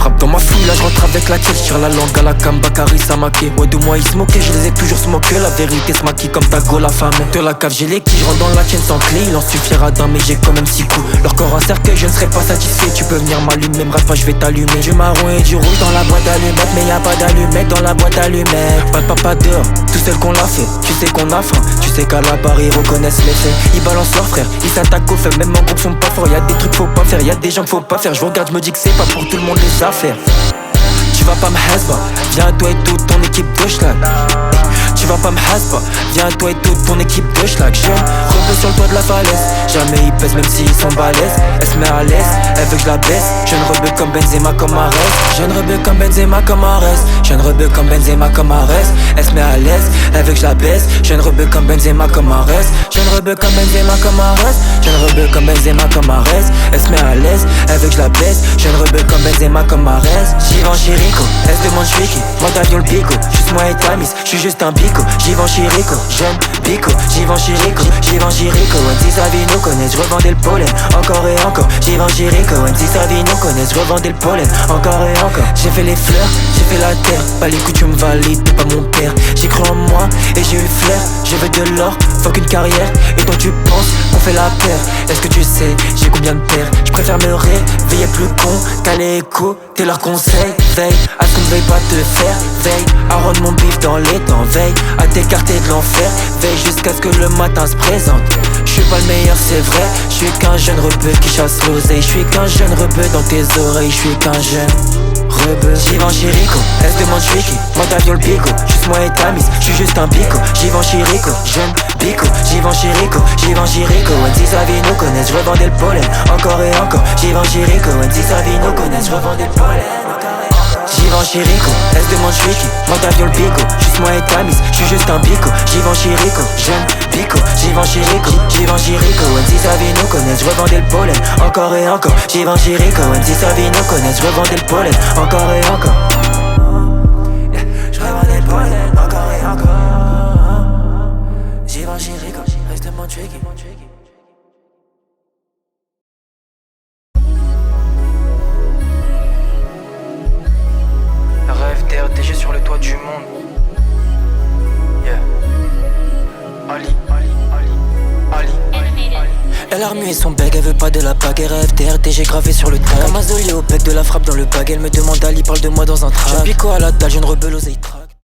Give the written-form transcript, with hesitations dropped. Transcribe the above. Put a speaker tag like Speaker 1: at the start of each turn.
Speaker 1: frappe dans ma fouille, là je rentre avec la tête, je tire la langue à la Kamba Karissa Maké. Ouais de moi ils se moquaient, je les ai toujours smoqués. La vérité se maquille comme ta gueule affamée. De la cave j'ai les quilles, je rentre dans la tienne sans clé. Il en suffira d'un mais j'ai quand même 6 coups. Leur corps en cercueil, je ne serai pas satisfait. Tu peux venir m'allumer, me rate pas, je vais t'allumer. Du marron et du rouge dans la boîte d'allumettes, mais y'a pas d'allumettes dans la boîte d'allumettes. Pas de papa dehors, tout seul qu'on l'a fait. Tu sais qu'on a faim, tu sais qu'à la barre ils reconnaissent les faits. Ils balancent leurs frères, ils s'attaquent aux faits. Même en groupe sont pas forts, y'a des trucs faut pas faire, y'a des gens qu'il faut pas faire. Je regarde, je me dis que c'est pas pour tout le monde les affaires. Tu vas pas me hasba, viens toi et toute ton équipe de schlag. Tu vas pas me hasba, viens toi et toute ton équipe de schlag. Jeune, repose sur le toit de la falaise. Jamais ils pèsent même s'ils sont balèzes. Elle se met à l'aise, elle veut que je la baisse. Jeune rebeu comme Benzema comme Arès. Jeune rebeu comme Benzema comme Arès. Jeune rebeu comme Benzema comme Arès. Elle se met à l'aise, elle veut que je la baisse. Jeune rebeu comme Benzema comme Arès. Jeune rebeu comme Benzema comme Arès. Jeune rebeu comme Benzema comme Arès. Elle se met à l'aise, elle veut que je la baisse. Jeune rebeu comme Benzema comme Arès. J'y vais en chirico, elle se demande j'suis qui. Moi d'avion le pico, juste moi et Tamis. J'suis juste un bico, j'y vais en chirico. Jeune bico, j'y vais en chirico. J'y vais en chirico, si sa vie nous connaît, j'revendais le pollen. Encore et encore, j'y vais en chirico. Si sa vie nous connaît, j'revendais le pollen. Encore et encore, j'ai fait les fleurs, j'ai fait la terre. Pas les coups tu me valides, t'es pas mon père. J'ai cru en moi et j'ai eu le flair. Je veux de l'or, faut qu'une carrière. Et toi tu penses qu'on fait la paire. Est-ce que tu sais, j'ai combien de paires? J'préfère me réveiller plus con qu'aller écouter leurs conseils. Veille à ce qu'on ne veuille pas te faire. Veille à rendre mon bif dans les temps. Veille à t'écarter de l'enfer. Veille jusqu'à ce que le matin se présente. J'suis pas le meilleur c'est vrai. J'suis qu'un jeune rebeu qui chasse l'oseille. J'suis qu'un jeune rebeu dans tes oreilles. J'suis qu'un jeune rebeu. J'y vais en chirico, elle se demande j'suis qui. Moi d'avion le pico, juste moi et Tamis. J'suis juste un bico, j'y vais en chirico. Jeune bico, j'y vais en chirico. J'y vais en chirico, si sa vie nous connaît, j'revendais le pollen. Encore et encore, j'y vais en chirico. Si sa vie nous connaît, j'revendais le pollen. J'y vais en chirico, elle se demande j'suis qui. Moi d'avion le pico, juste moi et Tamis. J'suis juste un bico, j'y vais en chirico. Jeune bico, j'y vais en chirico. J'y vais en chirico, si sa vie nous connaît, j'revendais le pollen. Encore et encore, j'y vais en chirico. Si sa vie nous connaît, j'revendais le pollen. Encore et encore, j'revendais le pollen. Encore et encore, j'y vais en chirico, elle se demande j'suis qui. RDG sur le toit du monde. Yeah. Ali. Elle a remué son bec, elle veut pas de la bague. RDG gravé sur le tag. Comme Azoli au bec de la frappe dans le bag. Elle me demande Ali, parle de moi dans un track. Je pico à la dalle, je ne rebelle aux